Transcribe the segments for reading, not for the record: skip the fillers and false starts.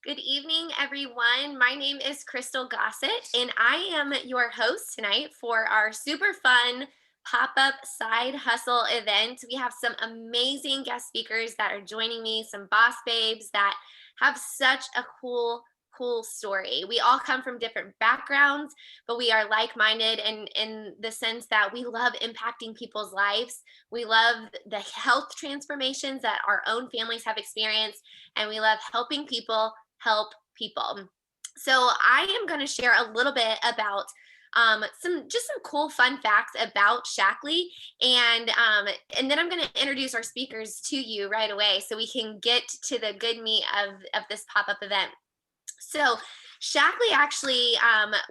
Good evening, everyone. My name is Crystal Gossett, and I am your host tonight for our super fun pop up side hustle event. We have some amazing guest speakers that are joining me, some boss babes that have such a cool story. We all come from different backgrounds, but we are like minded in the sense that we love impacting people's lives. We love the health transformations that our own families have experienced, and we love helping people help people. So I am going to share a little bit about some cool fun facts about Shaklee, and and then I'm going to introduce our speakers to you right away, so we can get to the good meat of this pop up event. So Shaklee actually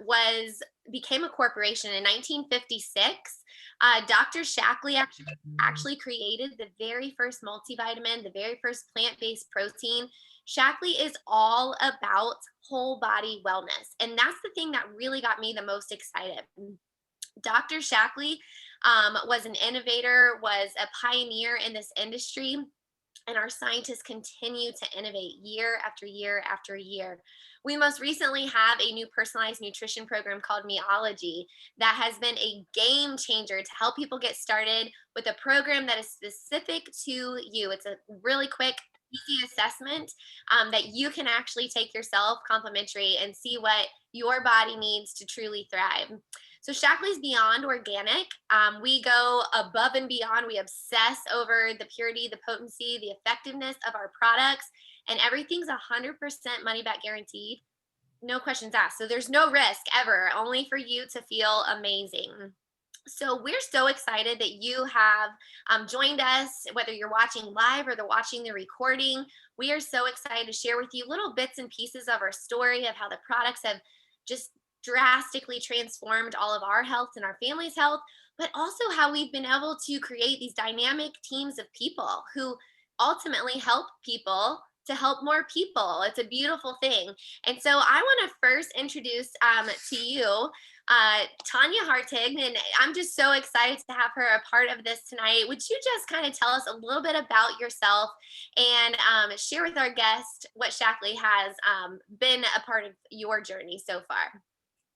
was became a corporation in 1956. Dr. Shaklee actually created the very first multivitamin, the very first plant-based protein. Shaklee is all about whole body wellness, and that's the thing that really got me the most excited. Dr. Shaklee was an innovator, was a pioneer in this industry, and our scientists continue to innovate year after year after year. We most recently have a new personalized nutrition program called Meology that has been a game changer to help people get started with a program that is specific to you. It's a really quick, easy assessment that you can actually take yourself complimentary and see what your body needs to truly thrive. So Shaklee's beyond organic. We go above and beyond. We obsess over the purity, the potency, the effectiveness of our products, and everything's 100% money back guaranteed. No questions asked. So there's no risk ever, only for you to feel amazing. So we're so excited that you have joined us, whether you're watching live or they're watching the recording. We are so excited to share with you little bits and pieces of our story of how the products have just drastically transformed all of our health and our family's health, but also how we've been able to create these dynamic teams of people who ultimately help people to help more people. It's a beautiful thing. And so I want to first introduce to you Tanya Hartig, and I'm just so excited to have her a part of this tonight. Would you just kind of tell us a little bit about yourself and share with our guest what Shaklee has been a part of your journey so far?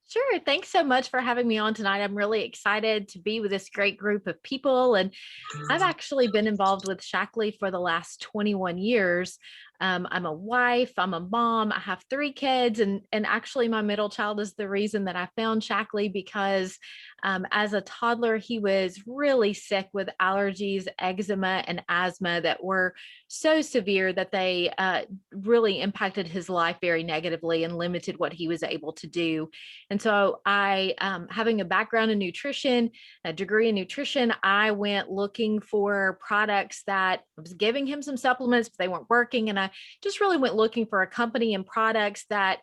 Sure. Thanks so much for having me on tonight. I'm really excited to be with this great group of people. And I've actually been involved with Shaklee for the last 21 years. I'm a wife, I'm a mom, I have three kids, and actually my middle child is the reason that I found Shaklee because as a toddler, he was really sick with allergies, eczema, and asthma that were so severe that they really impacted his life very negatively and limited what he was able to do. And so I, having a background in nutrition, a degree in nutrition, I went looking for products that I was giving him some supplements, but they weren't working. And I just really went looking for a company and products that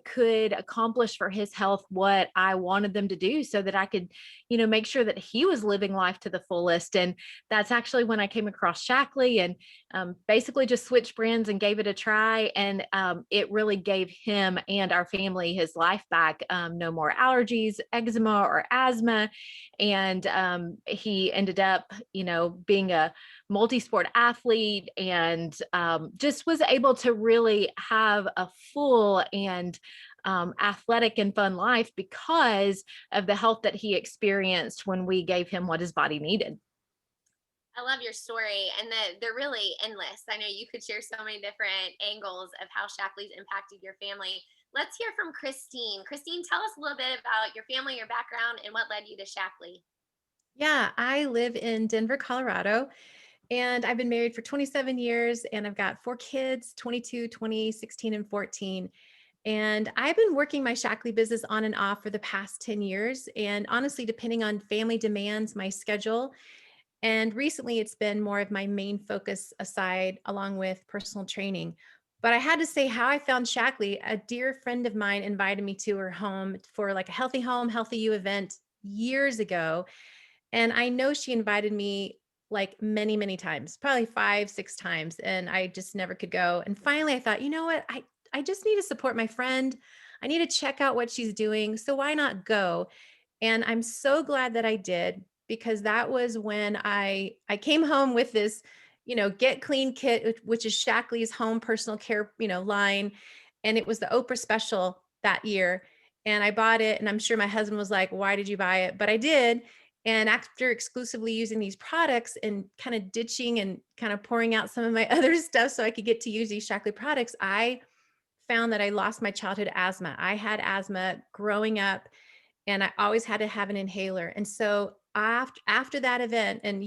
could accomplish for his health what I wanted them to do so that I could, make sure that he was living life to the fullest. And that's actually when I came across Shaklee and basically just switched brands and gave it a try. And it really gave him and our family his life back. No more allergies, eczema, or asthma. And he ended up, being a multi-sport athlete and just was able to really have a full and athletic and fun life because of the health that he experienced when we gave him what his body needed. I love your story, and they're really endless. I know you could share so many different angles of how Shaklee's impacted your family. Let's hear from Christine. Christine, tell us a little bit about your family, your background, and what led you to Shaklee. Yeah, I live in Denver, Colorado, and I've been married for 27 years and I've got four kids, 22, 20, 16, and 14. And I've been working my Shaklee business on and off for the past 10 years. And honestly, depending on family demands, my schedule. And recently, it's been more of my main focus aside, along with personal training. But I had to say how I found Shaklee. A dear friend of mine invited me to her home for like a Healthy Home, Healthy You event years ago. And I know she invited me like many, many times, probably five, six times. And I just never could go. And finally I thought, you know what? I just need to support my friend. I need to check out what she's doing. So why not go? And I'm so glad that I did because that was when I came home with this, Get Clean kit, which is Shaklee's home personal care, line. and it was the Oprah special that year. And I bought it, and I'm sure my husband was like, "Why did you buy it?" But I did. And after exclusively using these products and kind of ditching and kind of pouring out some of my other stuff so I could get to use these Shaklee products, I found that I lost my childhood asthma. I had asthma growing up, and I always had to have an inhaler. And so after that event, and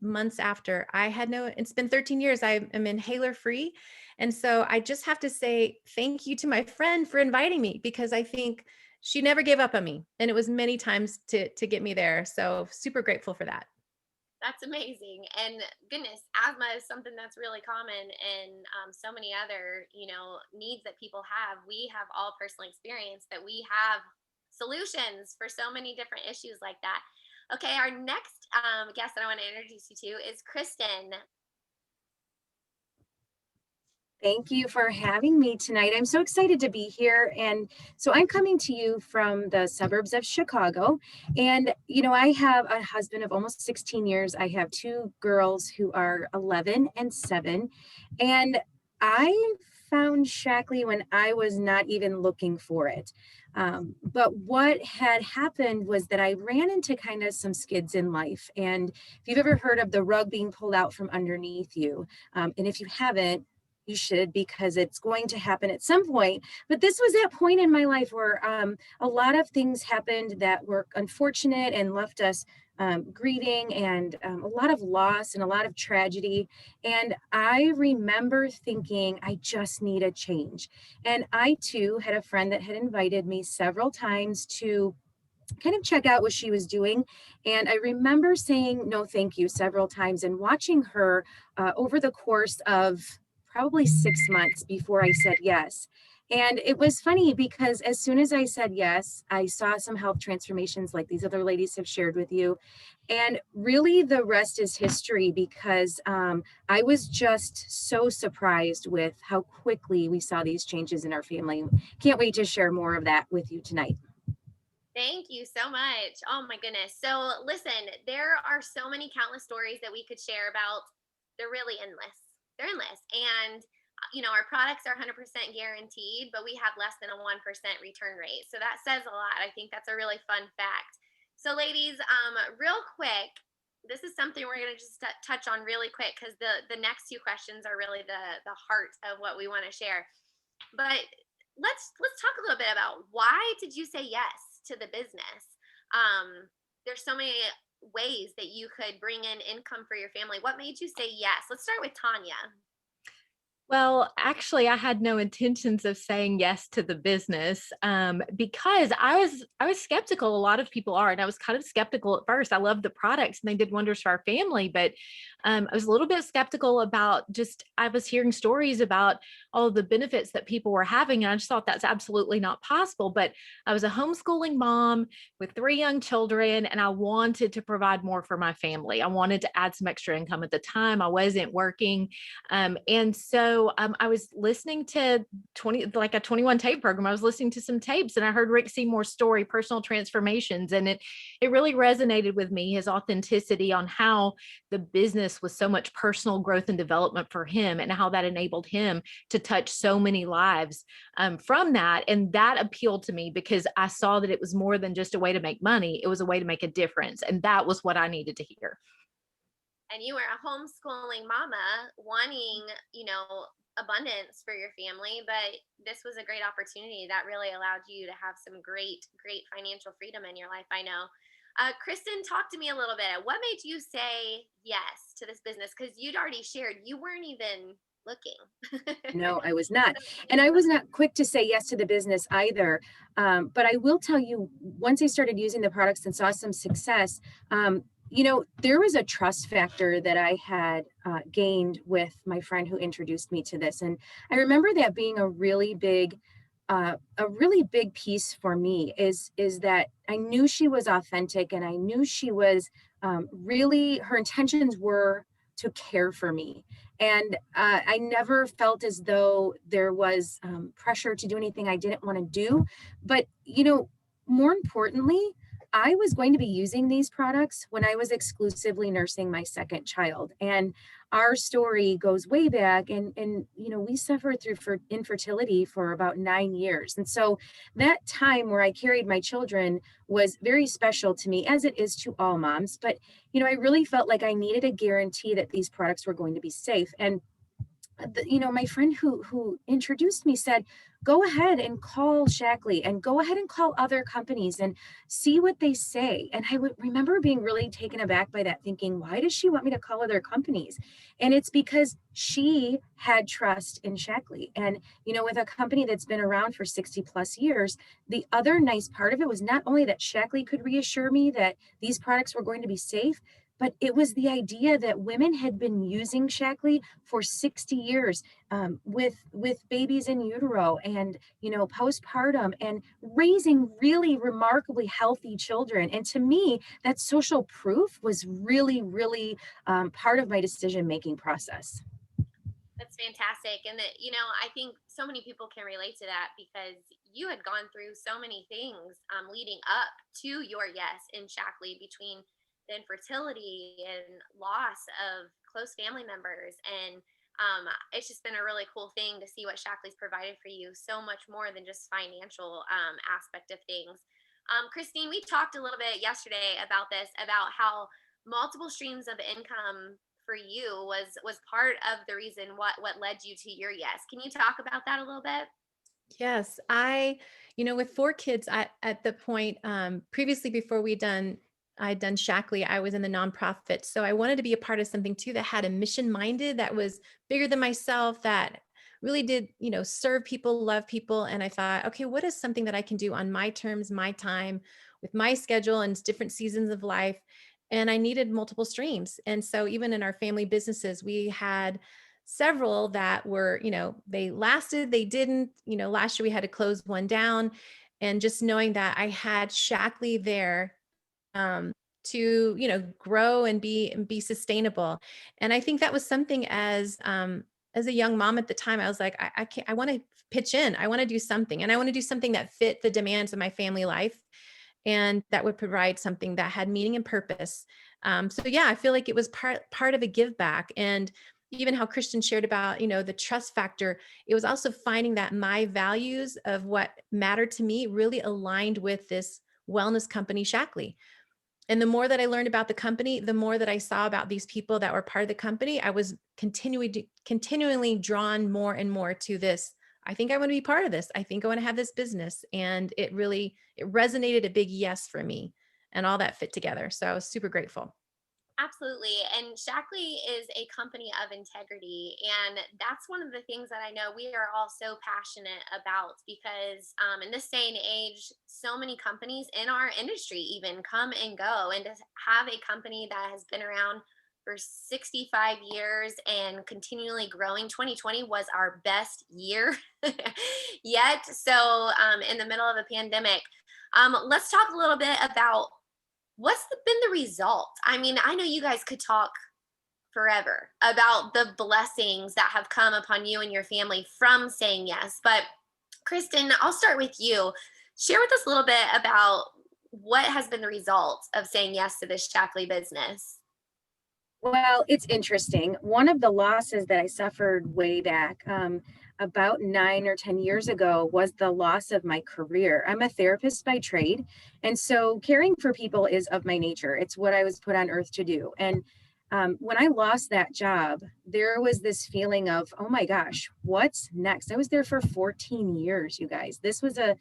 months after, I had no. It's been 13 years. I am inhaler free, and so I just have to say thank you to my friend for inviting me, because I think she never gave up on me, and it was many times to get me there. So super grateful for that. That's amazing. And goodness, asthma is something that's really common and so many other, needs that people have. We have all personally experienced that we have solutions for so many different issues like that. Okay, our next guest that I want to introduce you to is Kristen. Thank you for having me tonight. I'm so excited to be here. And so I'm coming to you from the suburbs of Chicago. And, I have a husband of almost 16 years. I have two girls who are 11 and 7. And I found Shaklee when I was not even looking for it. But what had happened was that I ran into kind of some skids in life. And if you've ever heard of the rug being pulled out from underneath you, and if you haven't, you should, because it's going to happen at some point. But this was that point in my life where a lot of things happened that were unfortunate and left us grieving, and a lot of loss and a lot of tragedy. And I remember thinking, I just need a change. And I too had a friend that had invited me several times to kind of check out what she was doing. And I remember saying no, thank you several times, and watching her over the course of probably 6 months before I said yes. And it was funny because as soon as I said yes, I saw some health transformations like these other ladies have shared with you. And really the rest is history, because I was just so surprised with how quickly we saw these changes in our family. Can't wait to share more of that with you tonight. Thank you so much. Oh my goodness. So, listen, there are so many countless stories that we could share about. They're really endless. They're endless. And, our products are 100% guaranteed, but we have less than a 1% return rate. So, that says a lot. I think that's a really fun fact. So, ladies, real quick, this is something we're going to just touch on really quick, because the next two questions are really the heart of what we want to share. But let's talk a little bit about, why did you say yes to the business? There's so many ways that you could bring in income for your family. What made you say yes? Let's start with Tanya. Well, actually, I had no intentions of saying yes to the business, because I was skeptical. A lot of people are, and I was kind of skeptical at first. I loved the products, and they did wonders for our family, but I was a little bit skeptical about, just I was hearing stories about all of the benefits that people were having, and I just thought that's absolutely not possible. But I was a homeschooling mom with 3 young children, and I wanted to provide more for my family. I wanted to add some extra income. At the time, I wasn't working, and so I was listening to like a 21 tape program. I was listening to some tapes, and I heard Rick Seymour's story, Personal Transformations. And it really resonated with me, his authenticity on how the business was so much personal growth and development for him, and how that enabled him to touch so many lives from that. And that appealed to me, because I saw that it was more than just a way to make money. It was a way to make a difference. And that was what I needed to hear. And you were a homeschooling mama wanting, abundance for your family, but this was a great opportunity that really allowed you to have some great, great financial freedom in your life. I know. Kristen, talk to me a little bit. What made you say yes to this business? Because you'd already shared you weren't even looking. No, I was not. And I was not quick to say yes to the business either. But I will tell you, once I started using the products and saw some success, there was a trust factor that I had gained with my friend who introduced me to this. And I remember that being a really big piece for me is that I knew she was authentic, and I knew she was really, her intentions were to care for me. And I never felt as though there was pressure to do anything I didn't want to do. But, more importantly, I was going to be using these products when I was exclusively nursing my second child. And our story goes way back, and we suffered through infertility for about 9 years. And so that time where I carried my children was very special to me, as it is to all moms. But I really felt like I needed a guarantee that these products were going to be safe. And my friend who introduced me said, go ahead and call Shaklee and go ahead and call other companies and see what they say. And I would remember being really taken aback by that, thinking, why does she want me to call other companies? And it's because she had trust in Shaklee. And with a company that's been around for 60 plus years, the other nice part of it was not only that Shaklee could reassure me that these products were going to be safe, but it was the idea that women had been using Shaklee for 60 years, with babies in utero and postpartum, and raising really remarkably healthy children. And to me, that social proof was really, really part of my decision making process. That's fantastic. And that, I think so many people can relate to that because you had gone through so many things leading up to your yes in Shaklee, between the infertility and loss of close family members. And it's just been a really cool thing to see what Shaklee's provided for you, so much more than just financial aspect of things. Christine, we talked a little bit yesterday about this, about how multiple streams of income for you was part of the reason what led you to your yes. Can you talk about that a little bit? Yes, with 4 kids, at the point, previously before I'd done Shackley, I was in the nonprofit. So I wanted to be a part of something too that had a mission minded, that was bigger than myself, that really did, serve people, love people. And I thought, okay, what is something that I can do on my terms, my time, with my schedule and different seasons of life? And I needed multiple streams. And so even in our family businesses, we had several that were, they lasted, they didn't. Last year we had to close one down. And just knowing that I had Shackley there, um, to grow and be sustainable. And I think that was something, as a young mom at the time, I was like, I can't, I want to pitch in, I want to do something, and I want to do something that fit the demands of my family life, and that would provide something that had meaning and purpose. So yeah, I feel like it was part of a give back. And even how Christian shared about, the trust factor, it was also finding that my values of what mattered to me really aligned with this wellness company, Shackley. And the more that I learned about the company, the more that I saw about these people that were part of the company, I was continually drawn more and more to this. I think I want to be part of this. I think I want to have this business. And it resonated a big yes for me, and all that fit together. So I was super grateful. Absolutely. And Shackley is a company of integrity. And that's one of the things that I know we are all so passionate about, because in this day and age, so many companies in our industry even come and go. And to have a company that has been around for 65 years and continually growing, 2020 was our best year yet. So, in the middle of a pandemic, let's talk a little bit about been the result. I mean, I know you guys could talk forever about the blessings that have come upon you and your family from saying yes. But Kristen, I'll start with you. Share with us a little bit about what has been the result of saying yes to this Shackley business. Well, it's interesting. One of the losses that I suffered way back, about 9 or 10 years ago, was the loss of my career. I'm a therapist by trade. And so caring for people is of my nature. It's what I was put on earth to do. And when I lost that job, there was this feeling of, oh my gosh, what's next? I was there for 14 years, you guys. This was a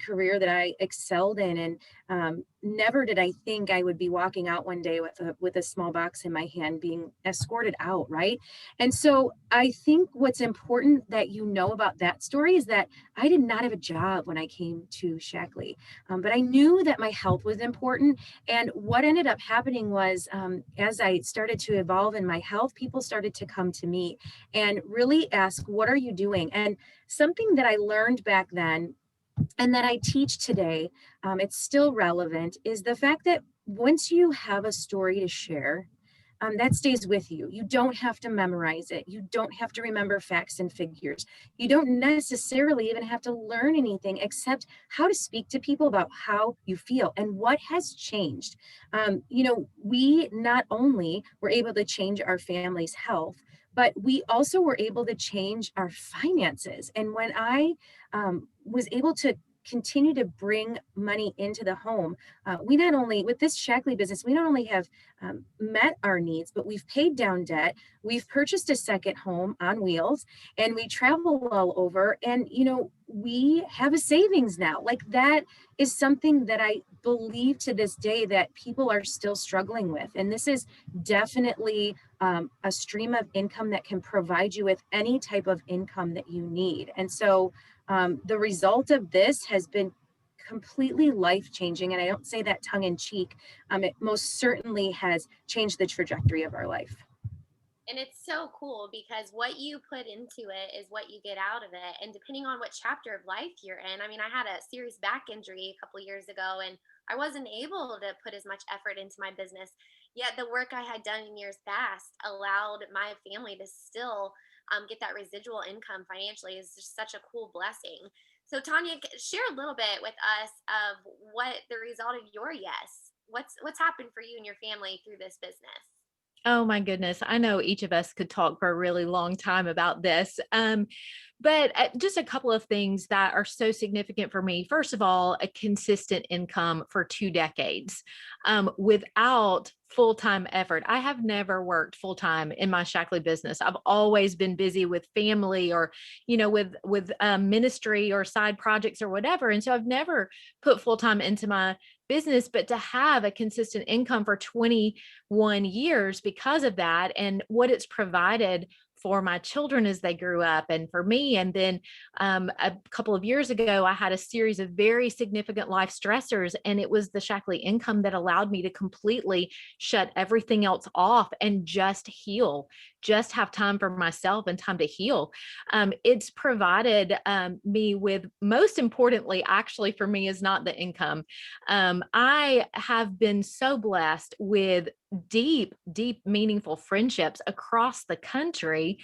career that I excelled in, and never did I think I would be walking out one day with a small box in my hand, being escorted out, right? And so I think what's important that you know about that story is that I did not have a job when I came to Shackley, but I knew that my health was important. And what ended up happening was, as I started to evolve in my health, people started to come to me and really ask, what are you doing? And something that I learned back then, and that I teach today, it's still relevant, is the fact that once you have a story to share, that stays with you. You don't have to memorize it. You don't have to remember facts and figures. You don't necessarily even have to learn anything except how to speak to people about how you feel and what has changed. We not only were able to change our family's health, but we also were able to change our finances. And when I was able to continue to bring money into the home, we not only, with this Shaklee business, we not only have met our needs, but we've paid down debt, we've purchased a second home on wheels, and we travel all over. And, we have a savings now. Like, that is something that I believe to this day that people are still struggling with. And this is definitely a stream of income that can provide you with any type of income that you need. And so the result of this has been completely life changing. And I don't say that tongue in cheek. It most certainly has changed the trajectory of our life. And it's so cool because what you put into it is what you get out of it. And depending on what chapter of life you're in, I mean, I had a serious back injury a couple years ago and I wasn't able to put as much effort into my business. Yet the work I had done in years past allowed my family to still get that residual income financially is just such a cool blessing. So Tanya, share a little bit with us of what the result of your yes. What's happened for you and your family through this business? Oh my goodness. I know each of us could talk for a really long time about this. But just a couple of things that are so significant for me. First of all, a consistent income for 2 decades without full-time effort. I have never worked full-time in my Shaklee business. I've always been busy with family or, with ministry or side projects or whatever. And so I've never put full-time into my business, but to have a consistent income for 21 years because of that and what it's provided for my children as they grew up and for me. And then a couple of years ago, I had a series of very significant life stressors, and it was the Shaklee income that allowed me to completely shut everything else off and just heal, just have time for myself and time to heal. It's provided me with, most importantly, actually for me, is not the income. I have been so blessed with deep, deep, meaningful friendships across the country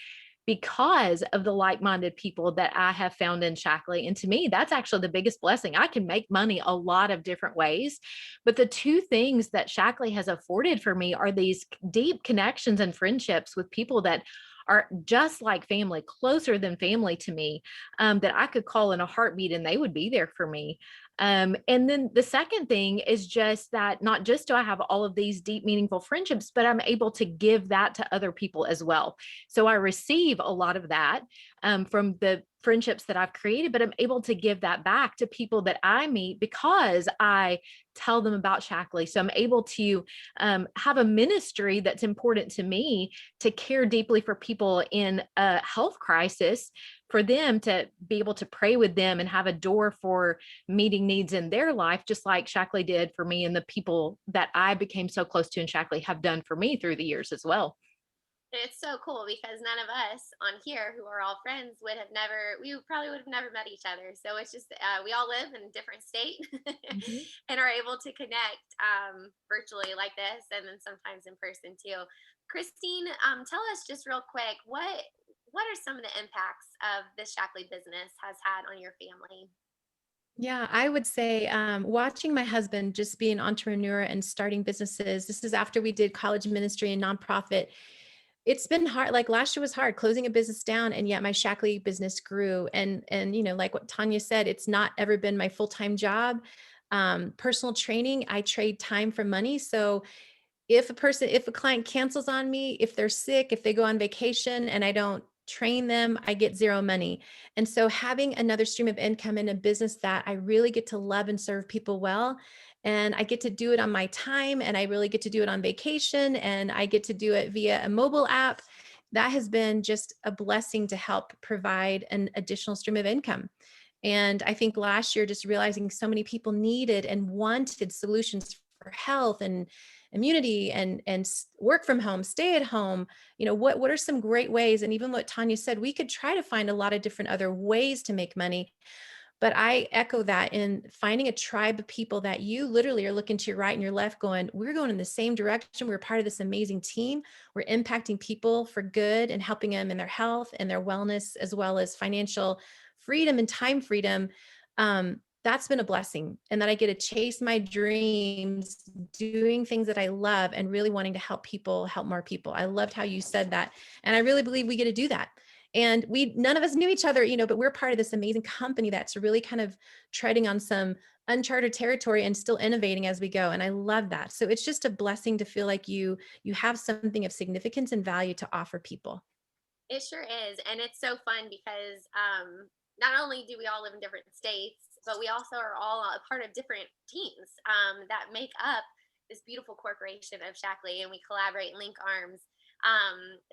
because of the like-minded people that I have found in Shaklee. And to me, that's actually the biggest blessing. I can make money a lot of different ways, but the two things that Shaklee has afforded for me are these deep connections and friendships with people that are just like family, closer than family to me, that I could call in a heartbeat and they would be there for me. And then the second thing is just that not just do I have all of these deep, meaningful friendships, but I'm able to give that to other people as well. So I receive a lot of that from the friendships that I've created, but I'm able to give that back to people that I meet because I tell them about Shaklee. So I'm able to have a ministry that's important to me, to care deeply for people in a health crisis, for them to be able to pray with them and have a door for meeting needs in their life, just like Shaklee did for me and the people that I became so close to in Shaklee have done for me through the years as well. It's so cool because none of us on here who are all friends we probably would have never met each other. So it's just, we all live in a different state Mhm. and are able to connect virtually like this and then sometimes in person too. Christine, tell us just real quick, what are some of the impacts of the Shackley business has had on your family? Yeah, I would say watching my husband just be an entrepreneur and starting businesses. This is after we did college ministry and nonprofit. It's been hard. Like last year was hard closing a business down, and yet my Shackley business grew. And like what Tanya said, it's not ever been my full-time job. Personal training, I trade time for money. So if a client cancels on me, if they're sick, if they go on vacation and I don't train them, I get zero money. And so having another stream of income in a business that I really get to love and serve people well, and I get to do it on my time, and I really get to do it on vacation, and I get to do it via a mobile app, that has been just a blessing to help provide an additional stream of income. And I think last year, just realizing so many people needed and wanted solutions for health and immunity and work from home, stay at home, what are some great ways? And even what Tanya said, we could try to find a lot of different other ways to make money. But I echo that in finding a tribe of people that you literally are looking to your right and your left going, we're going in the same direction. We're part of this amazing team. We're impacting people for good and helping them in their health and their wellness, as well as financial freedom and time freedom. That's been a blessing. And that I get to chase my dreams, doing things that I love and really wanting to help people, help more people. I loved how you said that. And I really believe we get to do that. And none of us knew each other, but we're part of this amazing company that's really kind of treading on some uncharted territory and still innovating as we go. And I love that. So it's just a blessing to feel like you have something of significance and value to offer people. It sure is. And it's so fun because not only do we all live in different states, but we also are all a part of different teams that make up this beautiful corporation of Shaklee, and we collaborate and link arms.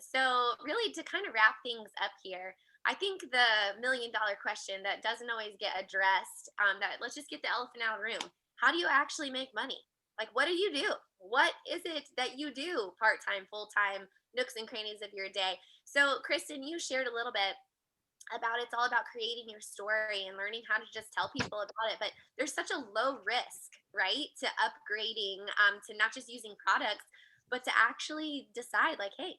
So, really, to kind of wrap things up here, I think the $1 million question that doesn't always get addressed, that let's just get the elephant out of the room. How do you actually make money? Like, what do you do? What is it that you do part time, full time, nooks and crannies of your day? So, Kristen, you shared a little bit about it's all about creating your story and learning how to just tell people about it. But there's such a low risk, right, to upgrading, to not just using products, but to actually decide, like, hey,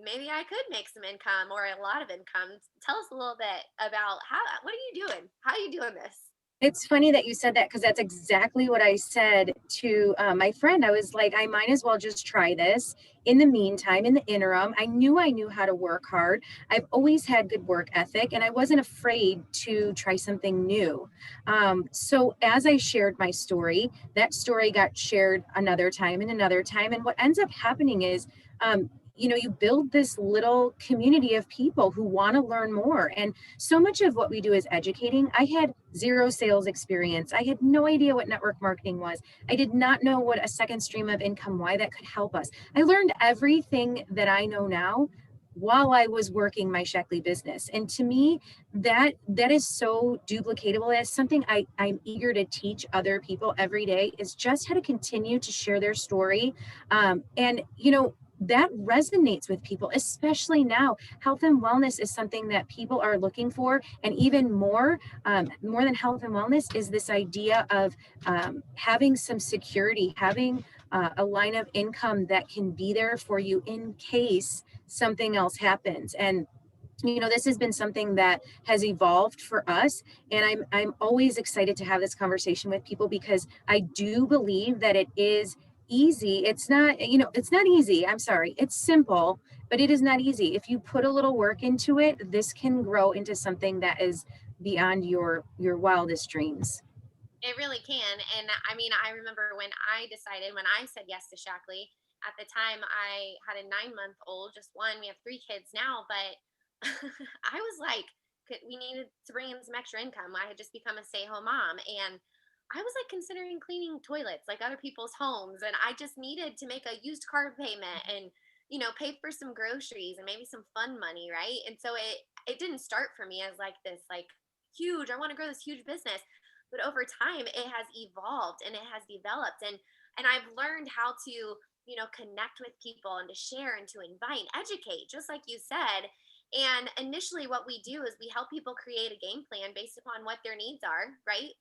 maybe I could make some income or a lot of income. Tell us a little bit about what are you doing? How are you doing this? It's funny that you said that because that's exactly what I said to my friend. I was like, I might as well just try this. In the meantime, in the interim, I knew how to work hard. I've always had good work ethic, and I wasn't afraid to try something new. So as I shared my story, that story got shared another time and another time. And what ends up happening is, you build this little community of people who want to learn more. And so much of what we do is educating. I had zero sales experience. I had no idea what network marketing was. I did not know what a second stream of income, why that could help us. I learned everything that I know now while I was working my Shaklee business. And to me, that is so duplicatable. As something I'm eager to teach other people every day is just how to continue to share their story. And that resonates with people, especially now. Health and wellness is something that people are looking for. And even more than health and wellness is this idea of having some security, having a line of income that can be there for you in case something else happens. And this has been something that has evolved for us, and I'm always excited to have this conversation with people because I do believe that it is easy. It's not easy. I'm sorry. It's simple, but it is not easy. If you put a little work into it, this can grow into something that is beyond your wildest dreams. It really can. And I mean, I remember when I said yes to Shaklee, at the time I had a 9-month old, just one. We have 3 kids now, but I was like, we needed to bring in some extra income. I had just become a stay home mom. And I was like considering cleaning toilets like other people's homes. And I just needed to make a used car payment and, pay for some groceries and maybe some fun money. Right. And so it didn't start for me as like this, like, huge, I want to grow this huge business. But over time it has evolved and it has developed. And I've learned how to, connect with people and to share and to invite and educate, just like you said. And initially, what we do is we help people create a game plan based upon what their needs are, right?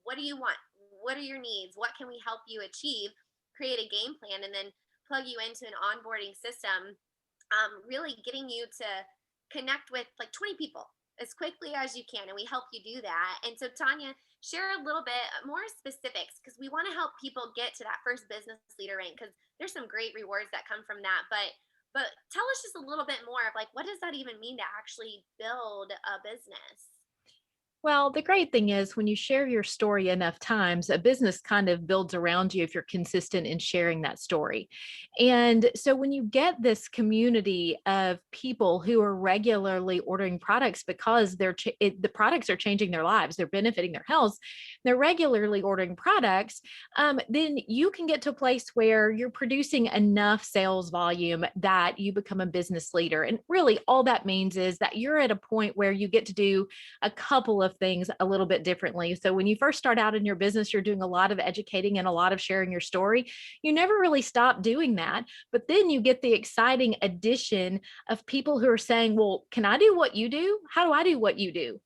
What do you want? What are your needs? What can we help you achieve? Create a game plan and then plug you into an onboarding system, really getting you to connect with like 20 people as quickly as you can. And we help you do that. And so, Tanya, share a little bit more specifics because we want to help people get to that first business leader rank because there's some great rewards that come from that. But tell us just a little bit more of like, what does that even mean to actually build a business? Well, the great thing is when you share your story enough times, a business kind of builds around you if you're consistent in sharing that story. And so when you get this community of people who are regularly ordering products because the products are changing their lives, they're benefiting their health, they're regularly ordering products, then you can get to a place where you're producing enough sales volume that you become a business leader. And really all that means is that you're at a point where you get to do a couple of things a little bit differently. So when you first start out in your business, you're doing a lot of educating and a lot of sharing your story. You never really stop doing that. But then you get the exciting addition of people who are saying, well, can I do what you do? How do I do what you do?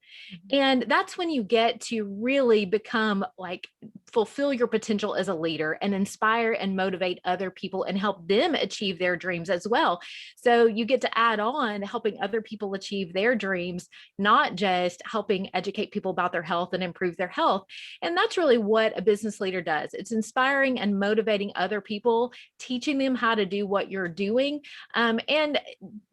And that's when you get to really become like fulfill your potential as a leader and inspire and motivate other people and help them achieve their dreams as well. So you get to add on helping other people achieve their dreams, not just helping educate people about their health and improve their health. And that's really what a business leader does. It's inspiring and motivating other people, teaching them how to do what you're doing. And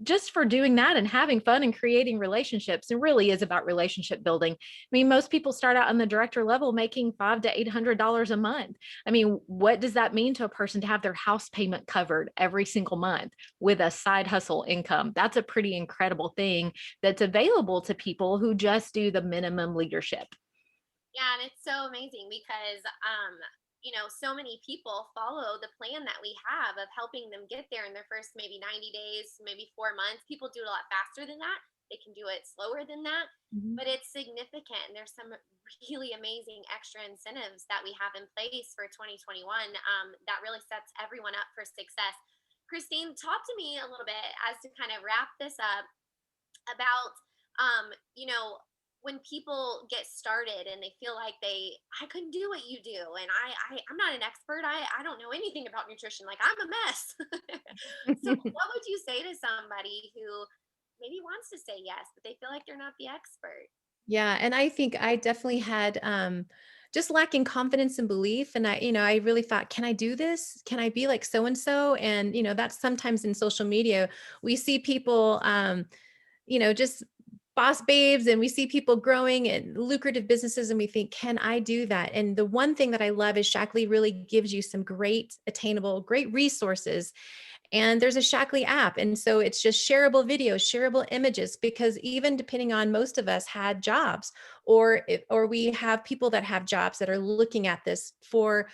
just for doing that and having fun and creating relationships, it really is about relationship building. I mean, most people start out on the director level making $500 to $800 a month. I mean, what does that mean to a person to have their house payment covered every single month with a side hustle income? That's a pretty incredible thing that's available to people who just do the minimum leadership. Yeah, and it's so amazing because so many people follow the plan that we have of helping them get there in their first maybe 90 days, maybe 4 months. People do it a lot faster than that. They can do it slower than that, Mhm. but it's significant. And there's some really amazing extra incentives that we have in place for 2021 that really sets everyone up for success. Christine, talk to me a little bit as to kind of wrap this up about um you know when people get started and they feel like I couldn't do what you do, and I'm not an expert, I don't know anything about nutrition, like I'm a mess. So what would you say to somebody who maybe wants to say yes but they feel like they're not the expert? Yeah, and I think I definitely had just lacking confidence and belief. And I really thought, can I do this? Can I be like so and so? And that's sometimes in social media, we see people just boss babes, and we see people growing and lucrative businesses, and we think, can I do that? And the one thing that I love is Shaklee really gives you some great attainable, great resources. And there's a Shaklee app. And so it's just shareable videos, shareable images, because even depending on, most of us had jobs, or we have people that have jobs that are looking at this for,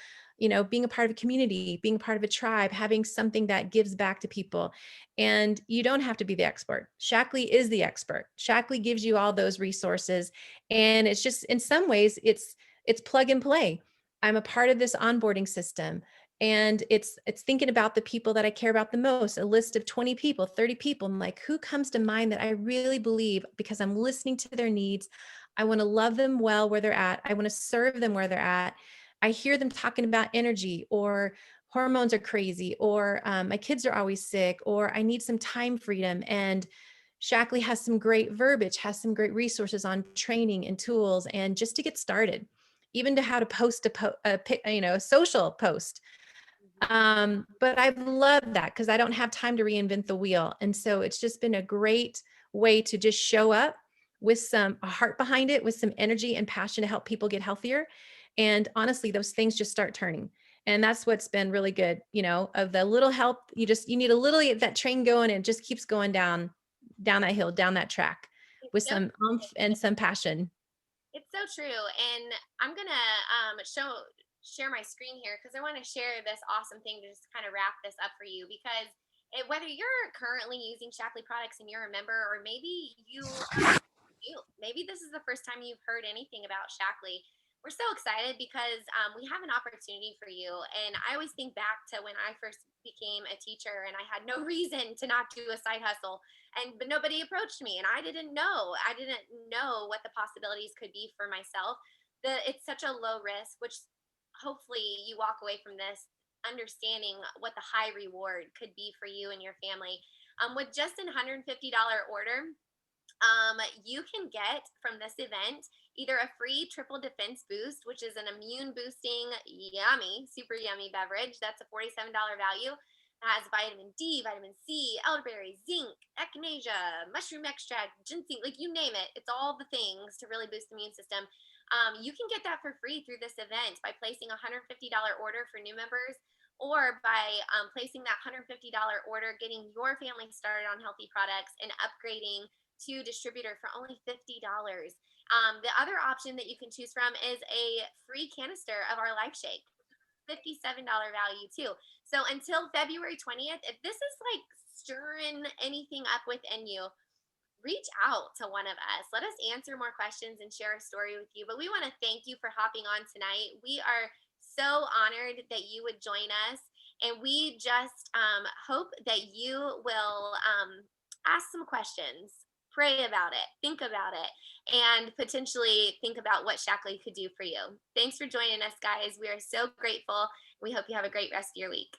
being a part of a community, being part of a tribe, having something that gives back to people. And you don't have to be the expert. Shaklee is the expert. Shaklee gives you all those resources. And it's just, in some ways, it's plug and play. I'm a part of this onboarding system, and it's thinking about the people that I care about the most, a list of 20 people, 30 people. I'm like, who comes to mind that I really believe, because I'm listening to their needs. I want to love them well where they're at. I want to serve them where they're at. I hear them talking about energy, or hormones are crazy, or my kids are always sick, or I need some time freedom. And Shaklee has some great verbiage, has some great resources on training and tools, and just to get started, even to how to post a social post. Mhm. But I've loved that because I don't have time to reinvent the wheel. And so it's just been a great way to just show up with some a heart behind it, with some energy and passion to help people get healthier. And honestly, those things just start turning. And that's what's been really good, of the little help. You need a little get that train going, and it just keeps going down that hill, down that track, It's with so some oomph and some passion. It's so true. And I'm going to share my screen here because I want to share this awesome thing to just kind of wrap this up for you, because whether you're currently using Shaklee products and you're a member, or maybe maybe this is the first time you've heard anything about Shaklee, we're so excited because we have an opportunity for you. And I always think back to when I first became a teacher and I had no reason to not do a side hustle, but nobody approached me, and I didn't know what the possibilities could be for myself. It's such a low risk, which hopefully you walk away from this understanding what the high reward could be for you and your family. With just an $150 order, you can get from this event either a free triple defense boost, which is an immune boosting, yummy, super yummy beverage. That's a $47 value. It has vitamin D, vitamin C, elderberry, zinc, echinacea, mushroom extract, ginseng, like you name it. It's all the things to really boost the immune system. You can get that for free through this event by placing a $150 order for new members, or by placing that $150 order, getting your family started on healthy products and upgrading to distributor for only $50. The other option that you can choose from is a free canister of our Life Shake, $57 value too. So until February 20th, if this is like stirring anything up within you, reach out to one of us. Let us answer more questions and share a story with you. But we want to thank you for hopping on tonight. We are so honored that you would join us. And we just hope that you will ask some questions, pray about it, think about it, and potentially think about what Shaklee could do for you. Thanks for joining us, guys. We are so grateful. We hope you have a great rest of your week.